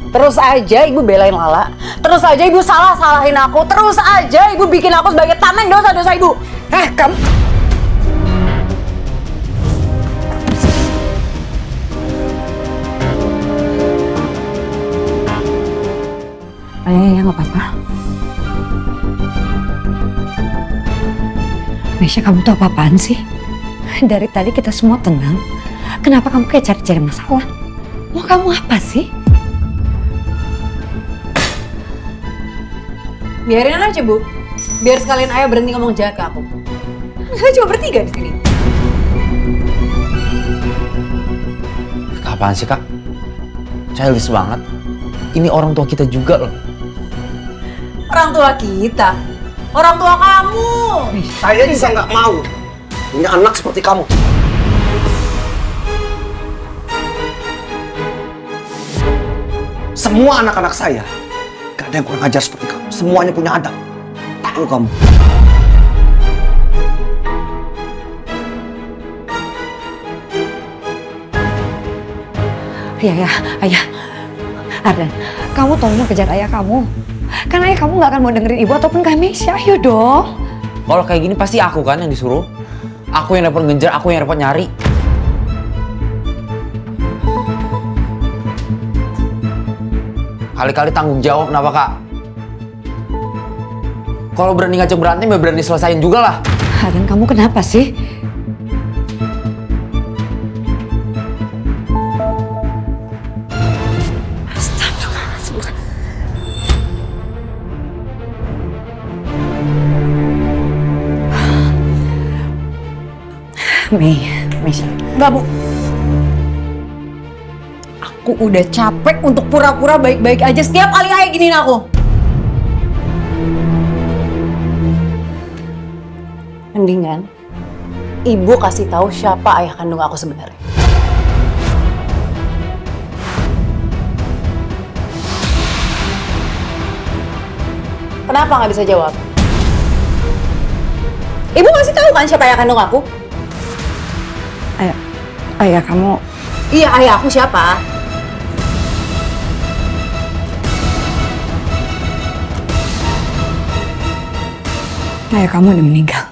Terus aja ibu belain Lala. Terus aja ibu salahin aku. Terus aja ibu bikin aku sebagai tameng dosa-dosa ibu. Kamu... Ya nggak apa-apa. Mesya, kamu tuh apa-apaan sih? Dari tadi kita semua tenang. Kenapa kamu kayak cari-cari masalah? Mau kamu apa sih? Biarin aja, Bu. Biar sekalian ayah berhenti ngomong jahat ke aku. Kita cuma bertiga di sini. Apaan sih, Kak? Childish banget. Ini orang tua kita juga loh. Orang tua kita? Orang tua kamu! Saya juga nggak mau punya anak seperti kamu. Semua anak-anak saya gak ada yang kurang ajar seperti kamu. Semuanya punya adab. Tahu kamu. Ayah. Ardan, kamu tolong kejar ayah kamu. Karena ayah kamu nggak akan mau dengerin ibu ataupun kami. Ayo dong. Kalau kayak gini pasti aku kan yang disuruh. Aku yang repot ngejar, aku yang repot nyari. Kali-kali tanggung jawab, kenapa Kak? Kalau berani ngajak berantem, ya berani selesain juga lah. Ardan, kamu kenapa sih? Mesya. Enggak, Bu. Aku udah capek untuk pura-pura baik-baik aja setiap kali ayah giniin aku. Mendingan ibu kasih tahu siapa ayah kandung aku sebenarnya. Kenapa nggak bisa jawab? Ibu masih tahu kan siapa ayah kandung aku? Ayah kamu? Iya, ayah aku siapa? Ayah kamu udah meninggal.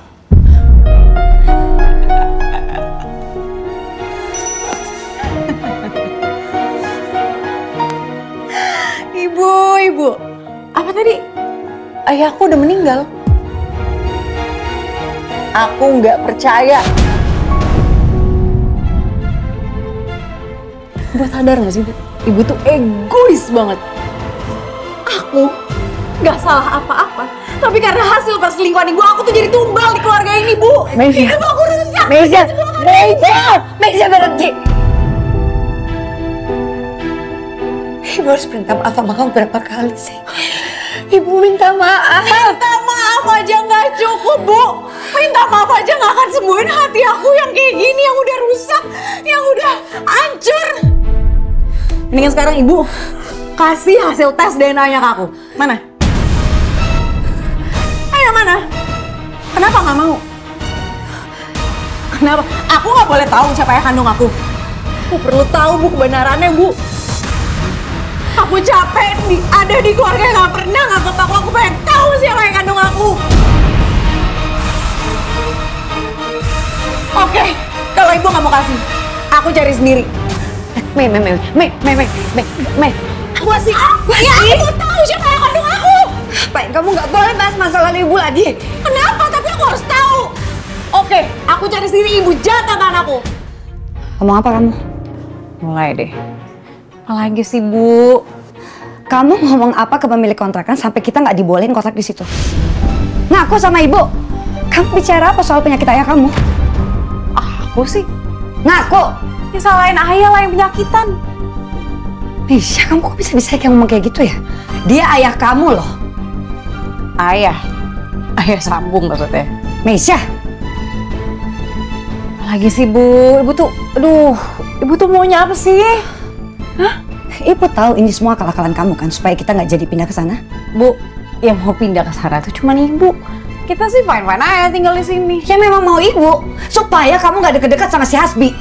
Ibu. Apa tadi? Ayahku udah meninggal. Aku nggak percaya. Ibu sadar gak sih, Bu? Ibu tuh egois banget. Aku gak salah apa-apa. Tapi karena hasil perselingkuhan ibu, aku tuh jadi tumbal di keluarga ini, Bu. Mesya. Hidup aku rusak. Mesya berhenti. Ibu harus minta maaf sama kamu berapa kali sih? Ibu minta maaf. Minta maaf aja gak cukup, Bu. Minta maaf aja gak akan sembuhin hati aku yang kayak gini, yang udah rusak, yang udah hancur. Mendingan sekarang ibu kasih hasil tes DNA-nya ke aku. Mana? Ayo mana? Kenapa nggak mau? Kenapa? Aku nggak boleh tahu siapa ayah kandung aku. Aku perlu tahu, Bu, kebenarannya, Bu. Aku capek ada di keluarga yang nggak pernah nganggap aku. Aku pengen tahu siapa ayah kandung aku. Oke, kalau ibu nggak mau kasih, aku cari sendiri. Mei. Gua sih, aku tahu siapa yang kandung aku. Pak, kamu nggak boleh bahas masalah ibu lagi. Kenapa? Tapi aku harus tahu. Oke, aku cari sendiri, ibu jatah kan aku. Ngomong apa kamu? Mulai deh. Apalagi sih, Bu? Kamu ngomong apa ke pemilik kontrakan sampai kita nggak dibolehin kontrak di situ? Ngaku sama ibu. Kamu bicara apa soal penyakit ayah kamu? Aku sih Ngaku. ya salahin ayah lah yang penyakitan. Mesya, kamu kok bisa-bisa kayak ngomong kayak gitu ya? Dia ayah kamu loh. Ayah sambung maksudnya. Mesya. Lagi sih, Bu. Ibu tuh, ibu tuh maunya apa sih? Hah? Ibu tahu ini semua akal-akalan kamu kan supaya kita nggak jadi pindah ke sana. Bu, yang mau pindah ke sana tuh cuma ibu. Kita sih fine-fine aja tinggal di sini. Ya memang mau ibu supaya kamu nggak deket-deket sama si Hasbi.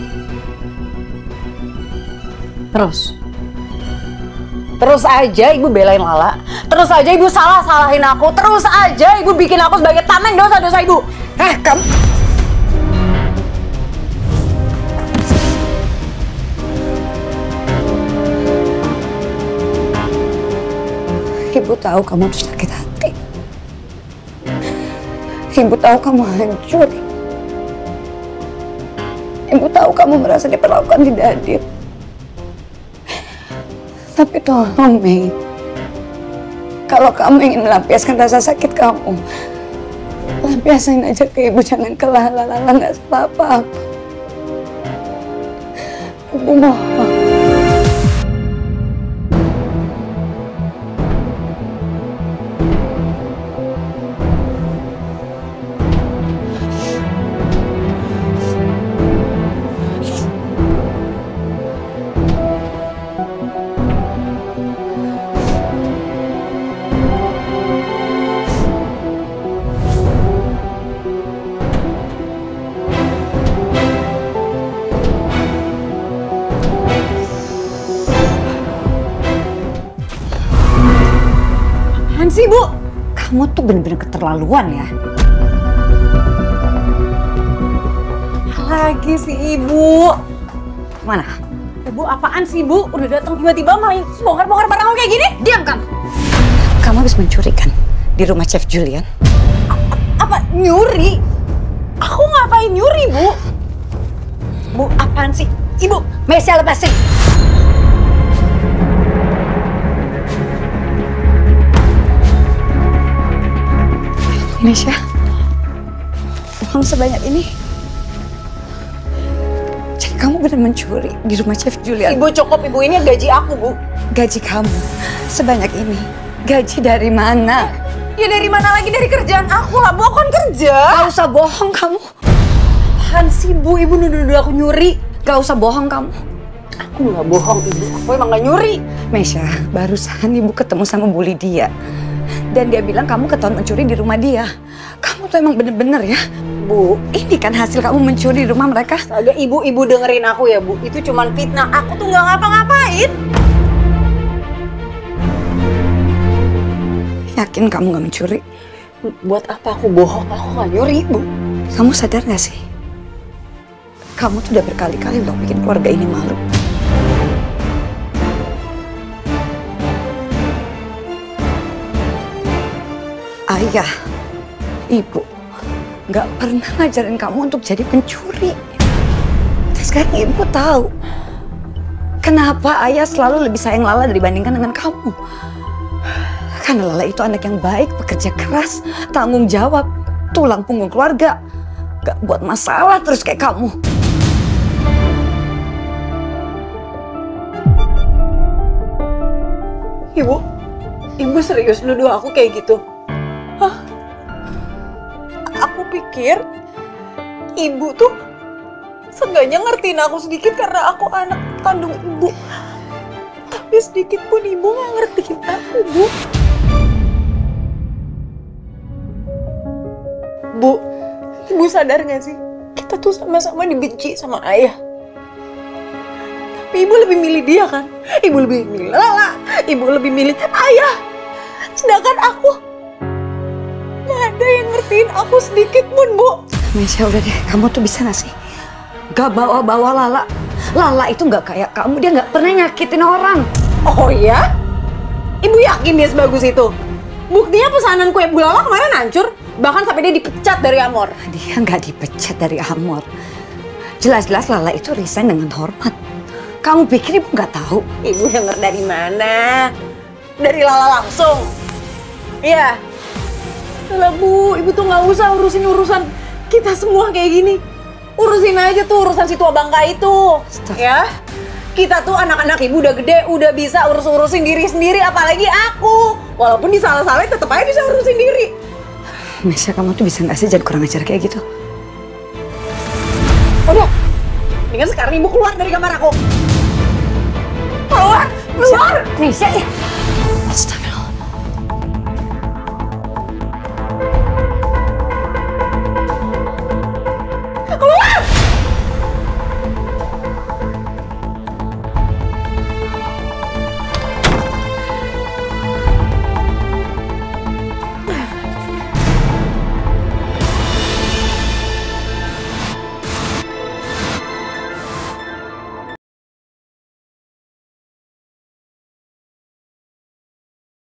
Terus aja ibu belain Lala. Terus aja ibu salahin aku. Terus aja ibu bikin aku sebagai tameng dosa-dosa ibu. Kamu... Ibu tahu kamu tuh sakit hati. Ibu tahu kamu hancur. Ibu tahu kamu merasa diperlakukan tidak adil. Tapi tolong, Mei. Kalau kamu ingin melampiaskan rasa sakit kamu, lampiasin aja ke ibu, jangan ke Lala. Lala nggak salah apa-apa. Ibu mohon. Sih Bu, Kamu tuh bener-bener keterlaluan ya. lagi sih Ibu. Mana? Ibu apaan sih Bu? Udah datang tiba-tiba main bongkar-bongkar barang kayak gini? Diam kamu. Kamu habis mencuri kan di rumah Chef Julian? Apa nyuri? Aku ngapain nyuri Bu? Bu apaan sih? Ibu, Mesya lepasin. Mesya, uang sebanyak ini. Jadi kamu benar mencuri di rumah Chef Julian? Ibu cukup Ibu, ini gaji aku Bu. Gaji kamu sebanyak ini. Gaji dari mana? Ya dari mana lagi, dari kerjaan aku lah Bu, aku kan kerja. Gak usah bohong kamu. Apaan sih Bu, Ibu nuduh aku nyuri. Gak usah bohong kamu. Aku nggak bohong Ibu, aku emang nggak nyuri. Mesya, barusan ibu ketemu sama Bu Lydia. Dan dia bilang kamu ketahuan mencuri di rumah dia. Kamu tuh emang bener-bener ya. Bu, Ini kan hasil kamu mencuri di rumah mereka. agak Ibu dengerin aku ya Bu. Itu cuman fitnah, aku tuh nggak ngapa-ngapain. Yakin kamu gak mencuri? Buat apa aku bohong, aku nggak nyuri Bu. Kamu sadar gak sih? Kamu tuh udah berkali-kali loh bikin keluarga ini malu. Ayah, ibu gak pernah ngajarin kamu untuk jadi pencuri. Dan sekarang ibu tahu kenapa ayah selalu lebih sayang Lala dibandingkan dengan kamu. Karena Lala itu anak yang baik, pekerja keras, tanggung jawab, tulang punggung keluarga. Gak buat masalah terus kayak kamu. Ibu serius nuduh aku kayak gitu? Hah? Aku pikir Ibu tuh seenggaknya ngertiin aku sedikit karena aku anak kandung Ibu. Tapi sedikit pun Ibu nggak ngertiin aku, Bu. Bu, Ibu sadar nggak sih? Kita tuh sama-sama dibenci sama Ayah. Tapi Ibu lebih milih dia kan? Ibu lebih milih Lala. Ibu lebih milih Ayah. Sedangkan aku nggak ada yang ngertiin aku sedikit pun, Bu. Mesya udah deh, kamu tuh bisa gak sih? Gak bawa-bawa Lala. Lala itu gak kayak kamu, dia gak pernah nyakitin orang. Oh iya? Ibu yakin dia sebagus itu? Buktinya pesanan kue Bu Lala kemarin hancur. Bahkan sampai dia dipecat dari Amor. Dia gak dipecat dari Amor. Jelas-jelas Lala itu resign dengan hormat. Kamu pikir ibu gak tahu? Ibu denger dari mana? Dari Lala langsung? Iya. Alah Bu, Ibu tuh gak usah urusin urusan kita semua kayak gini. Urusin aja tuh urusan si tua bangka itu. Stop. Ya. Kita tuh anak-anak Ibu udah gede, udah bisa urus-urusin diri sendiri, apalagi aku. Walaupun disalah-salahin tetep aja bisa urusin diri. Mesya, kamu tuh bisa gak sih jangan kurang ajar kayak gitu? Udah, mendingan sekarang Ibu keluar dari kamar aku. Keluar! Keluar! Mesya, ya. Astaga.